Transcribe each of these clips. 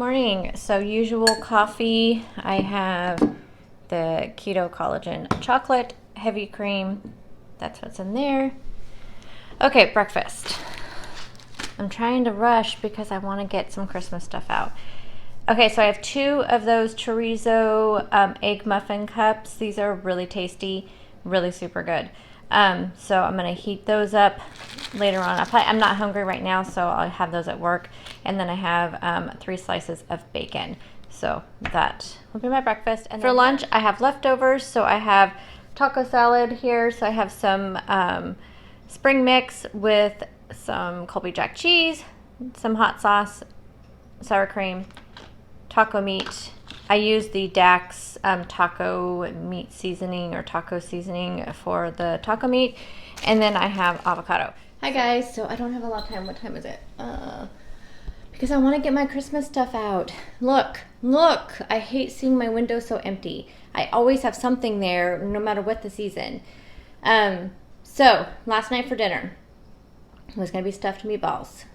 Morning. So usual coffee. I have the Keto collagen chocolate, heavy cream. That's what's in there. Okay, breakfast. I'm trying to rush because I want to get some Christmas stuff out. Okay, so I have 2 of those chorizo egg muffin cups. These are really tasty, really super good. So I'm going to heat those up later on. I'm not hungry right now, so I'll have those at work. And then I have 3 slices of bacon. So that will be my breakfast. And for lunch, I have leftovers. So I have taco salad here. So I have some spring mix with some Colby Jack cheese, some hot sauce, sour cream, taco meat. I use the Dax taco meat seasoning or taco seasoning for the taco meat. And then I have avocado. Hi guys, so I don't have a lot of time. What time is it? Because I want to get my Christmas stuff out. Look, I hate seeing my window so empty. I always have something there no matter what the season. So last night for dinner was going to be stuffed meatballs.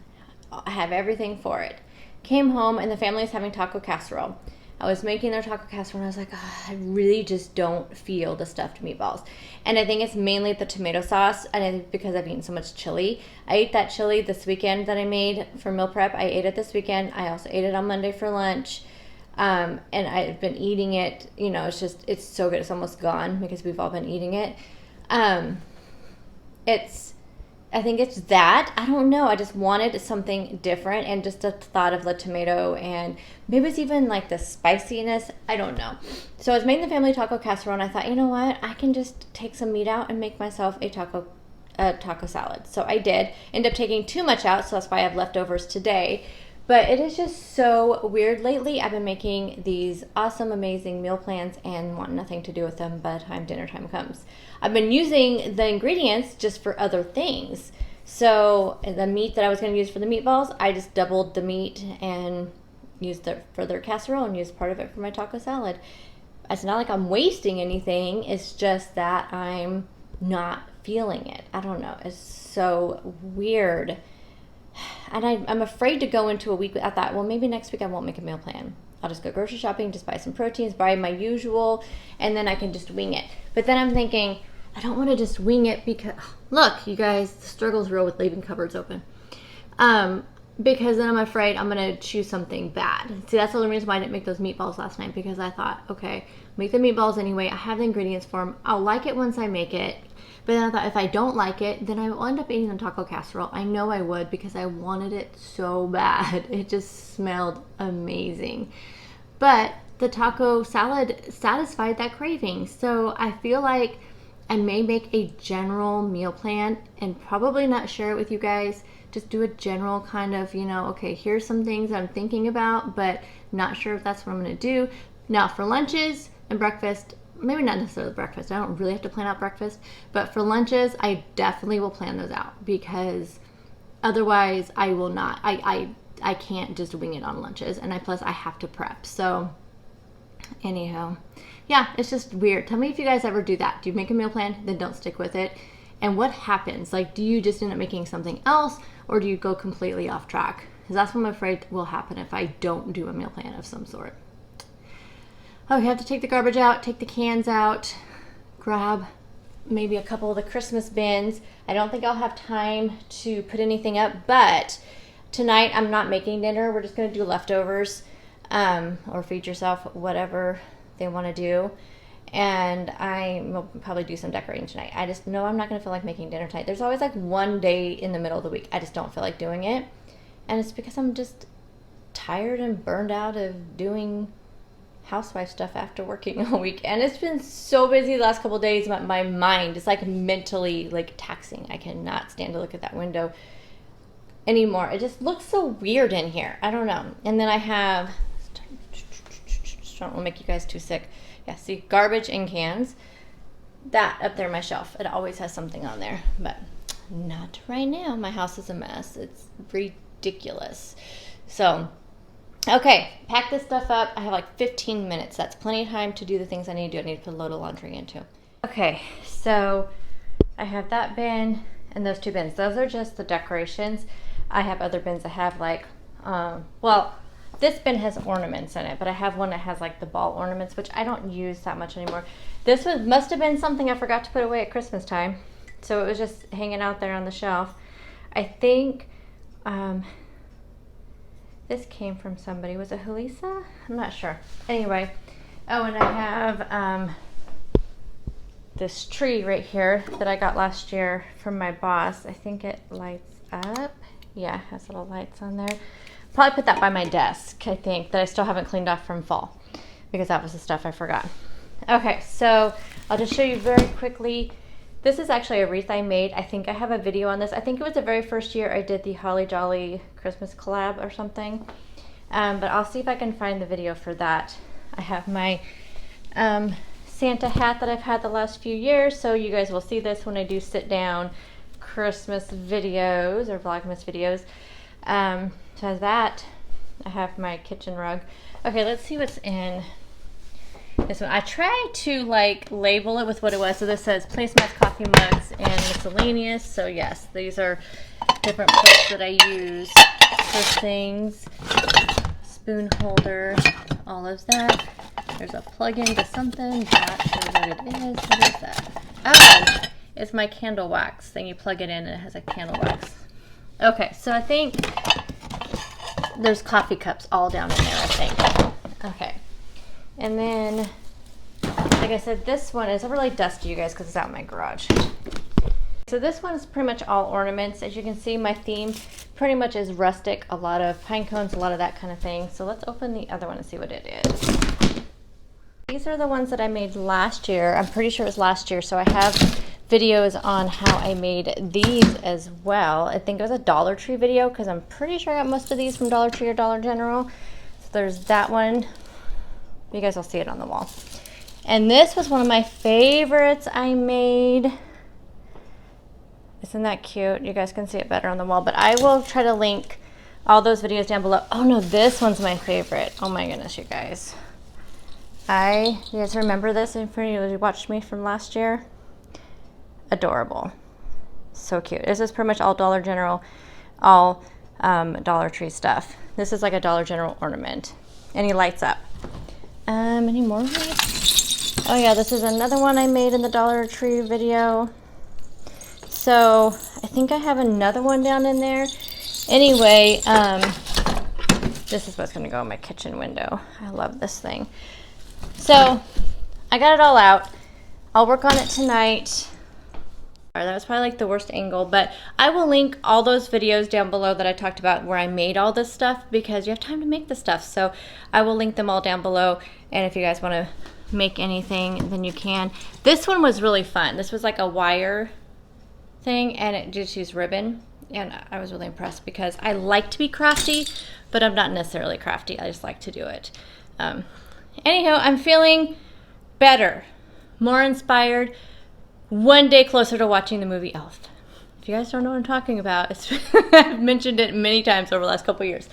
I have everything for it. Came home and the family is having taco casserole. I was making their taco casserole and I was like, oh, I really just don't feel the stuffed meatballs. And I think it's mainly the tomato sauce, and it's because I've eaten so much chili. I ate that chili this weekend that I made for meal prep. I ate it this weekend. I also ate it on Monday for lunch. And I've been eating it. You know, it's so good. It's almost gone because we've all been eating it. I think it's that. I don't know. I just wanted something different, and just the thought of the tomato, and maybe it's even like the spiciness. I don't know. So I was making the family taco casserole, and I thought, you know what? I can just take some meat out and make myself a taco salad. So I did. End up taking too much out, so that's why I have leftovers today. But it is just so weird lately. I've been making these awesome, amazing meal plans and want nothing to do with them by the time dinner time comes. I've been using the ingredients just for other things. So the meat that I was going to use for the meatballs, I just doubled the meat and used it for their casserole and used part of it for my taco salad. It's not like I'm wasting anything. It's just that I'm not feeling it. I don't know. It's so weird. And I'm afraid to go into a week without that. Well, maybe next week I won't make a meal plan. I'll just go grocery shopping, just buy some proteins, buy my usual, and then I can just wing it. But then I'm thinking, I don't want to just wing it because, look, you guys, the struggle's real with leaving cupboards open. Because then I'm afraid I'm going to choose something bad. See, that's the only reason why I didn't make those meatballs last night, because I thought, okay, make the meatballs anyway. I have the ingredients for them. I'll like it once I make it. But then I thought, if I don't like it, then I will end up eating the taco casserole. I know I would, because I wanted it so bad. It just smelled amazing. But the taco salad satisfied that craving. So I feel like I may make a general meal plan and probably not share it with you guys. Just do a general kind of, okay, here's some things I'm thinking about, but not sure if that's what I'm going to do. Now for lunches and breakfast, maybe not necessarily breakfast. I don't really have to plan out breakfast. But for lunches, I definitely will plan those out, because otherwise I will not. I can't just wing it on lunches. And plus I have to prep. So anyhow, yeah, it's just weird. Tell me if you guys ever do that. Do you make a meal plan, then don't stick with it? And what happens? Like, do you just end up making something else, or do you go completely off track? Because that's what I'm afraid will happen if I don't do a meal plan of some sort. Oh, you have to take the garbage out, take the cans out, grab maybe a couple of the Christmas bins. I don't think I'll have time to put anything up, but tonight I'm not making dinner. We're just going to do leftovers, or feed yourself, whatever they want to do. And I will probably do some decorating tonight. I just know I'm not going to feel like making dinner tonight. There's always like one day in the middle of the week I just don't feel like doing it. And it's because I'm just tired and burned out of doing housewife stuff after working all week. And it's been so busy the last couple of days. My mind is like mentally like taxing. I cannot stand to look at that window anymore. It just looks so weird in here. I don't know. And then I have, don't want to make you guys too sick. Yeah, see, garbage and cans. That up there on my shelf. It always has something on there, but not right now. My house is a mess. It's ridiculous. So, okay, pack this stuff up. I have like 15 minutes. That's plenty of time to do the things I need to do. I need to put a load of laundry into. Okay, so I have that bin and those 2 bins. Those are just the decorations. I have other bins that have like, well, This bin has ornaments in it, but I have one that has like the ball ornaments, which I don't use that much anymore. This must have been something I forgot to put away at Christmas time. So it was just hanging out there on the shelf. I think this came from somebody. Was it Halisa? I'm not sure. Anyway, oh, and I have this tree right here that I got last year from my boss. I think it lights up. Yeah, it has little lights on there. Probably put that by my desk, I think, that I still haven't cleaned off from fall because that was the stuff I forgot. Okay, so I'll just show you very quickly. This is actually a wreath I made. I think I have a video on this. I think it was the very first year I did the Holly Jolly Christmas collab or something. But I'll see if I can find the video for that. I have my Santa hat that I've had the last few years, so you guys will see this when I do sit down Christmas videos or Vlogmas videos. So as that, I have my kitchen rug. Okay, let's see what's in this one. I tried to like label it with what it was. So this says placemats, coffee mugs, and miscellaneous. So yes, these are different plates that I use for things. Spoon holder, all of that. There's a plug-in to something. Not sure what it is. What is that? Oh, it's my candle wax thing. You plug it in and it has a candle wax. Okay, so I think there's coffee cups all down in there, I think. Okay. And then, like I said, this one is really dusty, you guys, because it's out in my garage. So this one is pretty much all ornaments. As you can see, my theme pretty much is rustic. A lot of pine cones, a lot of that kind of thing. So let's open the other one and see what it is. These are the ones that I made last year. I'm pretty sure it was last year. So I have videos on how I made these as well. I think it was a Dollar Tree video because I'm pretty sure I got most of these from Dollar Tree or Dollar General. So there's that one. You guys will see it on the wall. And this was one of my favorites I made. Isn't that cute? You guys can see it better on the wall, but I will try to link all those videos down below. Oh no, this one's my favorite. Oh my goodness, you guys. You guys remember this? If you watched me from last year? Adorable. So cute. This is pretty much all Dollar General, all Dollar Tree stuff. This is like a Dollar General ornament. And he lights up. Any more lights? Oh yeah, this is another one I made in the Dollar Tree video. So I think I have another one down in there. Anyway, this is what's gonna go in my kitchen window. I love this thing. So I got it all out. I'll work on it tonight. That was probably like the worst angle, but I will link all those videos down below that I talked about where I made all this stuff because you have time to make the stuff. So I will link them all down below. And if you guys want to make anything, then you can. This one was really fun. This was like a wire thing and it just used ribbon. And I was really impressed because I like to be crafty, but I'm not necessarily crafty. I just like to do it. Anyhow, I'm feeling better, more inspired. One day closer to watching the movie Elf. If you guys don't know what I'm talking about, I've mentioned it many times over the last couple years.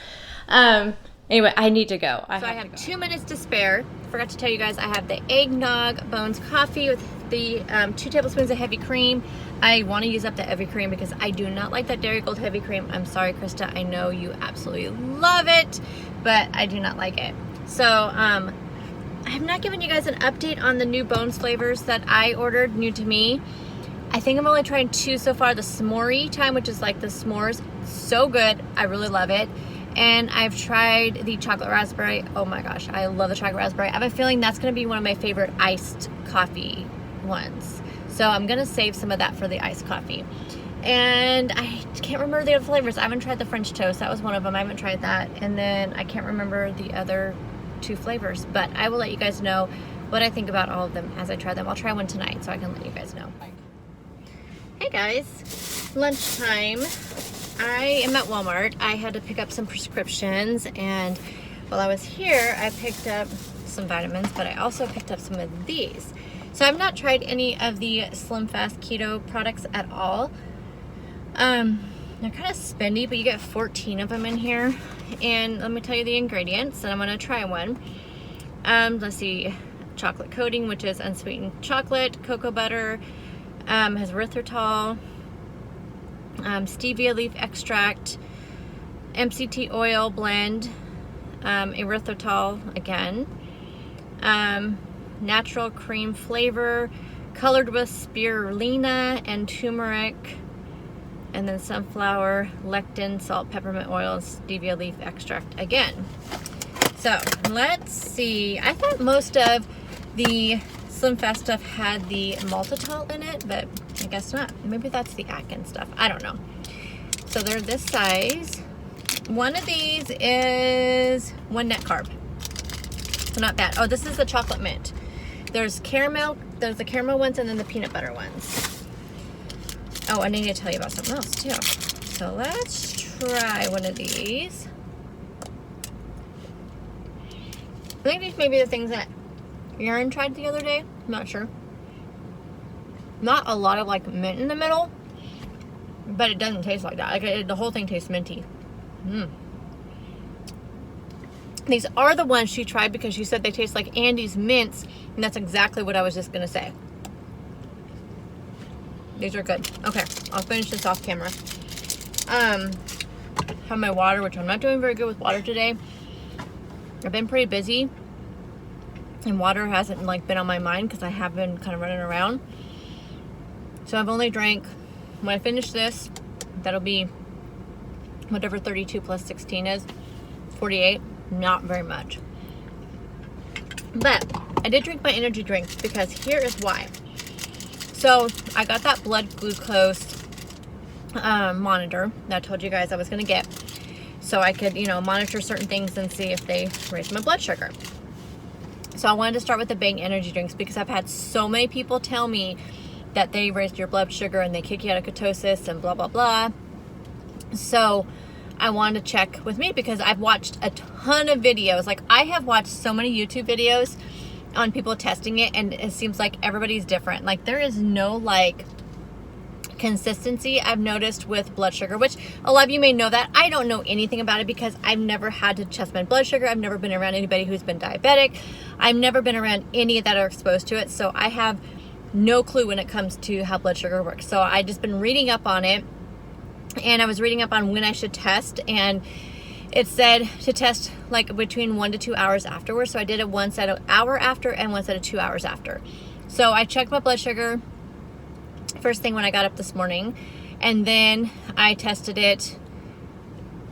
Anyway, I need to go. So I have 2 minutes to spare. Forgot to tell you guys, I have the eggnog bones coffee with the 2 tablespoons of heavy cream. I want to use up the heavy cream because I do not like that Dairy Gold heavy cream. I'm sorry, Krista. I know you absolutely love it, but I do not like it. So, I have not given you guys an update on the new bones flavors that I ordered, new to me. I think I'm only trying 2 so far. The s'more time, which is like the s'mores, so good. I really love it. And I've tried the chocolate raspberry. Oh my gosh, I love the chocolate raspberry. I have a feeling that's gonna be one of my favorite iced coffee ones. So I'm gonna save some of that for the iced coffee. And I can't remember the other flavors. I haven't tried the French toast. That was one of them. I haven't tried that. And then I can't remember the other 2 flavors, but I will let you guys know what I think about all of them as I try them. I'll try one tonight so I can let you guys know. Hey guys, lunchtime. I am at Walmart. I had to pick up some prescriptions, and while I was here I picked up some vitamins, but I also picked up some of these. So I've not tried any of the SlimFast keto products at all. They're kind of spendy, but you get 14 of them in here. And let me tell you the ingredients, and I'm gonna try one. Let's see, chocolate coating, which is unsweetened chocolate, cocoa butter, has erythritol, stevia leaf extract, MCT oil blend, erythritol again, natural cream flavor, colored with spirulina and turmeric, and then sunflower, lectin, salt, peppermint oil, and stevia leaf extract again. So let's see. I thought most of the SlimFast stuff had the maltitol in it, but I guess not. Maybe that's the Atkins stuff. I don't know. So they're this size. One of these is 1 net carb. So not bad. Oh, this is the chocolate mint. There's caramel, there's the caramel ones, and then the peanut butter ones. Oh, I need to tell you about something else too. So let's try one of these. I think these may be the things that Aaron tried the other day. I'm not sure. Not a lot of like mint in the middle, but it doesn't taste like that. Like the whole thing tastes minty. These are the ones she tried because she said they taste like Andy's mints, and that's exactly what I was just gonna say. These are good. Okay, I'll finish this off camera. Have my water, which I'm not doing very good with water today. I've been pretty busy, and water hasn't like been on my mind because I have been kind of running around. So I've only drank, when I finish this, that'll be whatever 32 plus 16 is, 48. Not very much. But I did drink my energy drink because here is why. So I got that blood glucose monitor that I told you guys I was going to get, so I could, you know, monitor certain things and see if they raise my blood sugar. So I wanted to start with the Bang energy drinks because I've had so many people tell me that they raised your blood sugar and they kick you out of ketosis and blah blah blah. So I wanted to check with me because I've watched a ton of videos. Like I have watched so many YouTube videos on people testing it, and it seems like everybody's different. Like there is no like consistency I've noticed with blood sugar, which a lot of you may know that. I don't know anything about it because I've never had to test my blood sugar. I've never been around anybody who's been diabetic. I've never been around any that are exposed to it. So I have no clue when it comes to how blood sugar works. So I just been reading up on it, and I was reading up on when I should test, and it said to test like between 1 to 2 hours afterwards. So I did it once at an hour after and once at 2 hours after. So I checked my blood sugar first thing when I got up this morning, and then I tested it.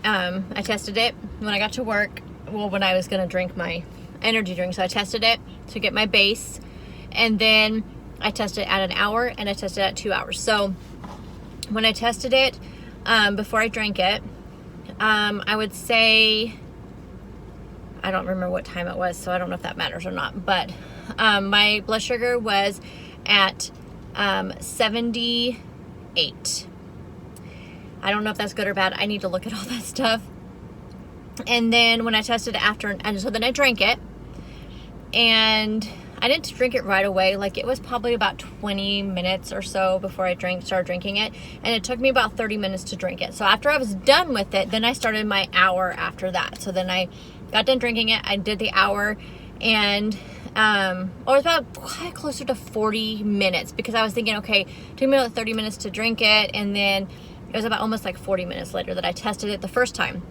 I tested it when I got to work. Well, when I was gonna drink my energy drink, so I tested it to get my base, and then I tested it at an hour, and I tested it at 2 hours. So when I tested it, before I drank it, I would say, I don't remember what time it was, so I don't know if that matters or not, but my blood sugar was at 78. I don't know if that's good or bad. I need to look at all that stuff. And then when I tested it after, and so then I drank it, and I didn't drink it right away. Like it was probably about 20 minutes or so before I started drinking it. And it took me about 30 minutes to drink it. So after I was done with it, then I started my hour after that. So then I got done drinking it. I did the hour, and it was about closer to 40 minutes because I was thinking, okay, it took me about 30 minutes to drink it. And then it was about almost like 40 minutes later that I tested it the first time,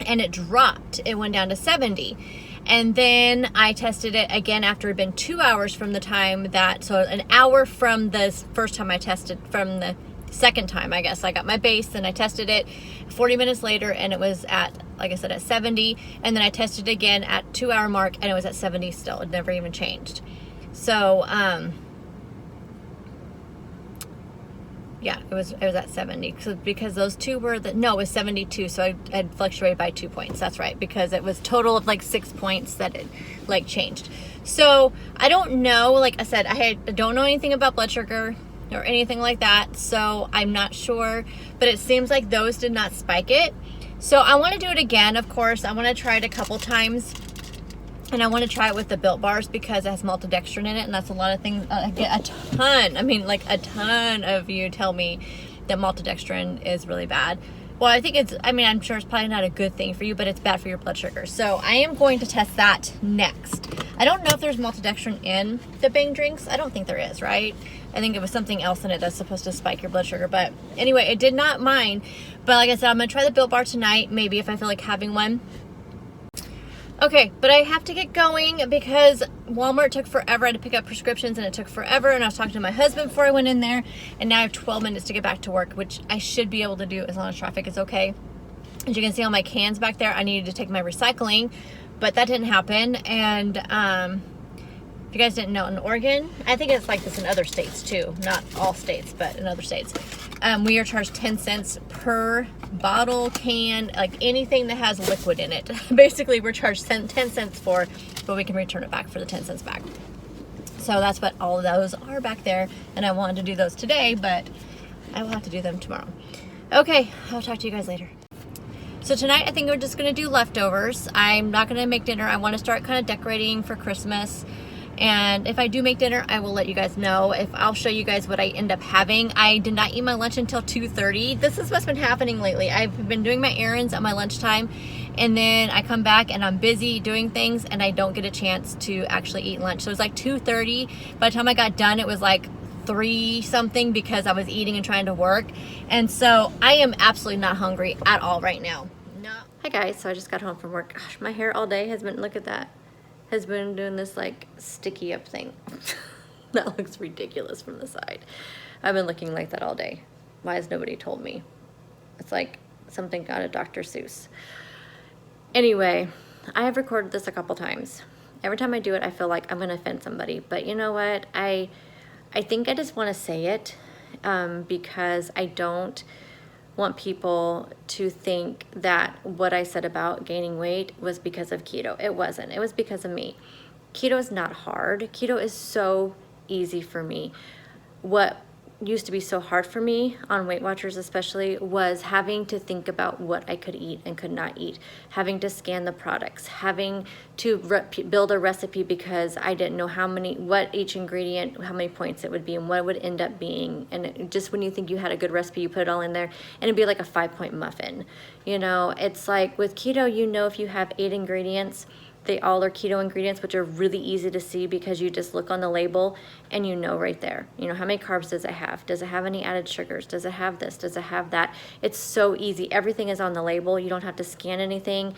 and it dropped. It went down to 70. And then I tested it again after it had been 2 hours from the time that, so an hour from the first time I tested, from the second time, I guess. I got my base, and I tested it 40 minutes later, and it was at, like I said, at 70. And then I tested it again at 2 hour mark, and it was at 70 still. It never even changed. So, yeah, it was at 70. So because those two were no, it was 72. So I had fluctuated by 2 points. That's right, because it was total of like 6 points that it like changed. So I don't know. Like I said, I don't know anything about blood sugar or anything like that. So I'm not sure. But it seems like those did not spike it. So I want to do it again. Of course, I want to try it a couple times. And I want to try it with the Built Bars because it has maltodextrin in it, and that's a lot of things. I get a ton. I mean, like a ton of you tell me that maltodextrin is really bad. Well, I think it's, I mean, I'm sure it's probably not a good thing for you, but it's bad for your blood sugar. So I am going to test that next. I don't know if there's maltodextrin in the Bang drinks. I don't think there is, right? I think it was something else in it that's supposed to spike your blood sugar. But anyway, it did not mine. But like I said, I'm going to try the Built Bar tonight, maybe if I feel like having one. Okay, but I have to get going because Walmart took forever. I had to pick up prescriptions and it took forever. And I was talking to my husband before I went in there. And now I have 12 minutes to get back to work, which I should be able to do as long as traffic is okay. As you can see on my cans back there, I needed to take my recycling, but that didn't happen. And if you guys didn't know, in Oregon, I think it's like this in other states too. Not all states, but in other states. We are charged 10 cents per bottle, can, like anything that has liquid in it. Basically, we're charged 10 cents for, but we can return it back for the 10 cents back. So that's what all of those are back there. And I wanted to do those today, but I will have to do them tomorrow. Okay, I'll talk to you guys later. So tonight, I think we're just gonna do leftovers. I'm not gonna make dinner. I wanna start kind of decorating for Christmas. And if I do make dinner, I will let you guys know. I'll show you guys what I end up having. I did not eat my lunch until 2:30. This is what's been happening lately. I've been doing my errands at my lunchtime, and then I come back and I'm busy doing things and I don't get a chance to actually eat lunch. So it was like 2:30. By the time I got done, it was like 3 something because I was eating and trying to work. And so I am absolutely not hungry at all right now. No. Hi guys, so I just got home from work. Gosh, my hair all day has been, look at that, has been doing this like sticky up thing. That looks ridiculous from the side. I've been looking like that all day. Why has nobody told me? It's like something out of Dr. Seuss. Anyway, I have recorded this a couple times. Every time I do it, I feel like I'm gonna offend somebody. But you know what? I think I just wanna say it because I don't want people to think that what I said about gaining weight was because of keto. It wasn't. It was because of me. Keto is not hard. Keto is so easy for me. What used to be so hard for me on Weight Watchers especially was having to think about what I could eat and could not eat, having to scan the products, having to build a recipe because I didn't know what each ingredient, how many points it would be and what it would end up being. And just when you think you had a good recipe, you put it all in there and it'd be like a 5-point muffin. You know, it's like with keto, you know, if you have 8 ingredients, they all are keto ingredients, which are really easy to see because you just look on the label and you know right there. You know, how many carbs does it have? Does it have any added sugars? Does it have this? Does it have that? It's so easy. Everything is on the label. You don't have to scan anything.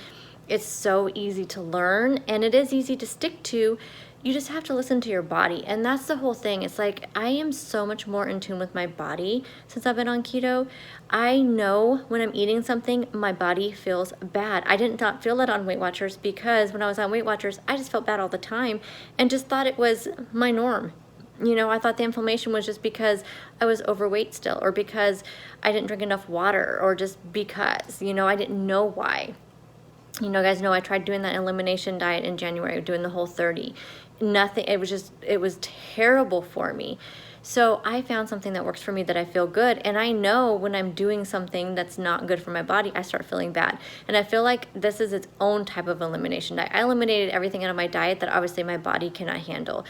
It's so easy to learn and it is easy to stick to. You just have to listen to your body. And that's the whole thing. It's like I am so much more in tune with my body since I've been on keto. I know when I'm eating something, my body feels bad. I did not feel that on Weight Watchers because when I was on Weight Watchers, I just felt bad all the time and just thought it was my norm. You know, I thought the inflammation was just because I was overweight still or because I didn't drink enough water or just because, you know, I didn't know why. You know, guys know I tried doing that elimination diet in January, doing the whole 30. Nothing, it was terrible for me. So I found something that works for me that I feel good. And I know when I'm doing something that's not good for my body, I start feeling bad. And I feel like this is its own type of elimination diet. I eliminated everything out of my diet that obviously my body cannot handle.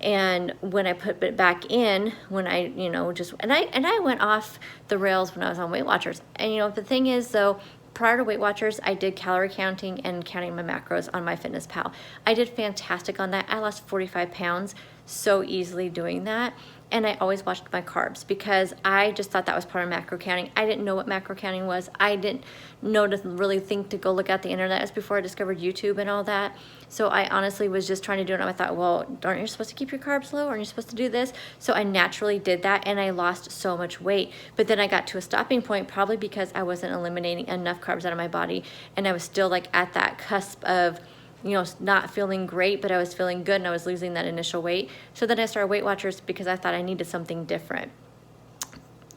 And when I put it back in, when I, you know, and I went off the rails when I was on Weight Watchers. And, you know, the thing is though, prior to Weight Watchers, I did calorie counting and counting my macros on MyFitnessPal. I did fantastic on that. I lost 45 pounds so easily doing that. And I always watched my carbs because I just thought that was part of macro counting. I didn't know what macro counting was. I didn't know to really think to go look at the internet. It was before I discovered YouTube and all that. So I honestly was just trying to do it. And I thought, well, aren't you supposed to keep your carbs low? Aren't you supposed to do this? So I naturally did that and I lost so much weight. But then I got to a stopping point probably because I wasn't eliminating enough carbs out of my body. And I was still like at that cusp of, you know, not feeling great, but I was feeling good and I was losing that initial weight. So then I started Weight Watchers because I thought I needed something different.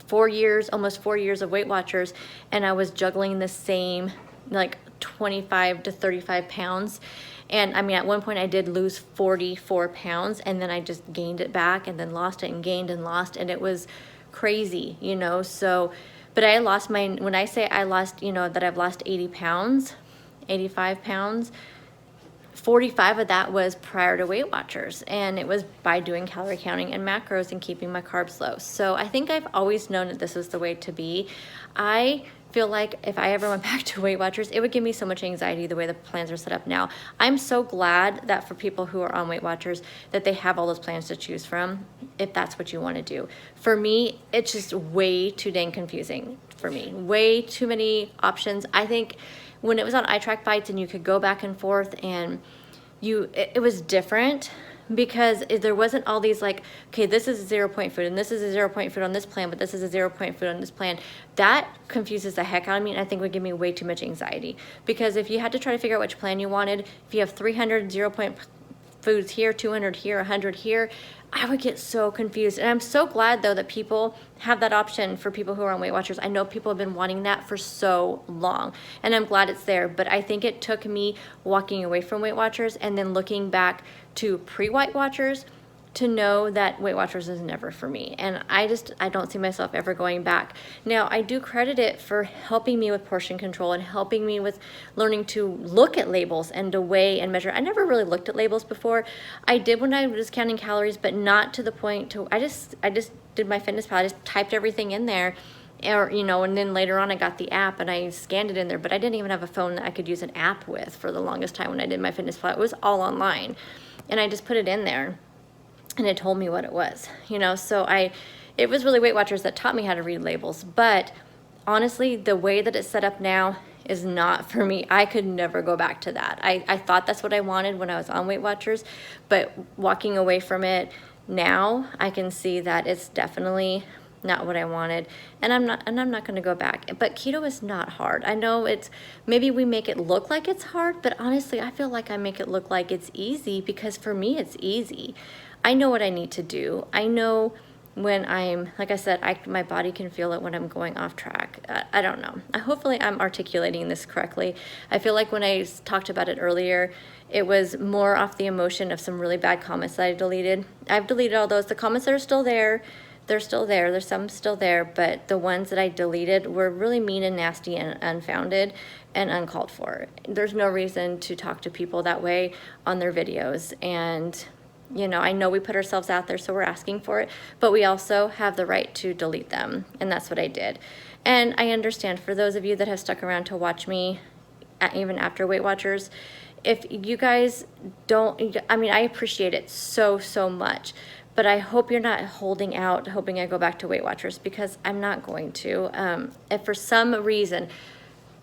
4 years, almost 4 years of Weight Watchers, and I was juggling the same like 25 to 35 pounds. And I mean, at one point I did lose 44 pounds and then I just gained it back and then lost it and gained and lost. And it was crazy, you know, so, but I lost when I say I lost, you know, that I've lost 80 pounds, 85 pounds, 45 of that was prior to Weight Watchers, and it was by doing calorie counting and macros and keeping my carbs low. So I think I've always known that this was the way to be. I feel like if I ever went back to Weight Watchers, it would give me so much anxiety the way the plans are set up now. I'm so glad that for people who are on Weight Watchers that they have all those plans to choose from if that's what you want to do. For me, it's just way too dang confusing for me. Way too many options. I think when it was on iTrack Bites and you could go back and forth, and it was different because there wasn't all these like, okay, this is a 0 point food and this is a 0 point food on this plan, but this is a 0 point food on this plan. That confuses the heck out of me, and I think would give me way too much anxiety, because if you had to try to figure out which plan you wanted, if you have 300 0 point foods here, 200 here, 100 here, I would get so confused. And I'm so glad though that people have that option for people who are on Weight Watchers. I know people have been wanting that for so long, and I'm glad it's there. But I think it took me walking away from Weight Watchers and then looking back to pre-Weight Watchers to know that Weight Watchers is never for me. And I don't see myself ever going back. Now, I do credit it for helping me with portion control and helping me with learning to look at labels and to weigh and measure. I never really looked at labels before. I did when I was counting calories, but not to the point to, I just did my Fitness Pal. I just typed everything in there, or, you know, and then later on I got the app and I scanned it in there, but I didn't even have a phone that I could use an app with for the longest time when I did my Fitness Pal. It was all online, and I just put it in there, and it told me what it was, you know. So it was really Weight Watchers that taught me how to read labels. But honestly, the way that it's set up now is not for me. I could never go back to that. I thought that's what I wanted when I was on Weight Watchers, but walking away from it now, I can see that it's definitely not what I wanted, and I'm not going to go back. But keto is not hard. I know maybe we make it look like it's hard, but honestly, I feel like I make it look like it's easy, because for me, it's easy. I know what I need to do. I know when I'm, like I said, my body can feel it when I'm going off track. I don't know. Hopefully I'm articulating this correctly. I feel like when I talked about it earlier, it was more off the emotion of some really bad comments that I deleted. I've deleted all those. The comments that are still there, they're still there. There's some still there, but the ones that I deleted were really mean and nasty and unfounded and uncalled for. There's no reason to talk to people that way on their videos. And you know, I know we put ourselves out there, so we're asking for it, but we also have the right to delete them, and that's what I did. And I understand for those of you that have stuck around to watch me, even after Weight Watchers, if you guys don't, I mean, I appreciate it so, so much, but I hope you're not holding out, hoping I go back to Weight Watchers, because I'm not going to. If for some reason,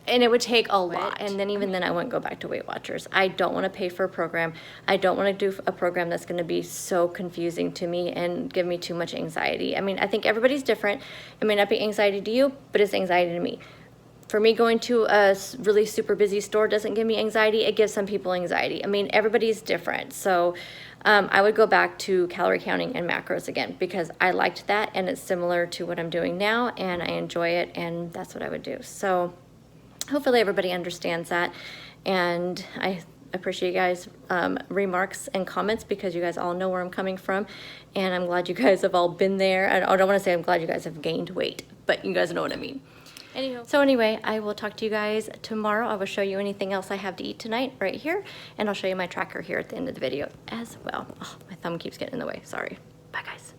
and it would take a lot, and then even then I wouldn't go back to Weight Watchers. I don't want to pay for a program. I don't want to do a program that's going to be so confusing to me and give me too much anxiety. I mean, I think everybody's different. It may not be anxiety to you, but it's anxiety to me. For me, going to a really super busy store doesn't give me anxiety. It gives some people anxiety. I mean, everybody's different. So I would go back to calorie counting and macros again, because I liked that, and it's similar to what I'm doing now, and I enjoy it, and that's what I would do. So hopefully everybody understands that, and I appreciate you guys' remarks and comments, because you guys all know where I'm coming from, and I'm glad you guys have all been there. I don't want to say I'm glad you guys have gained weight, but you guys know what I mean. So anyway, I will talk to you guys tomorrow. I will show you anything else I have to eat tonight right here, and I'll show you my tracker here at the end of the video as well. Oh, my thumb keeps getting in the way. Sorry. Bye, guys.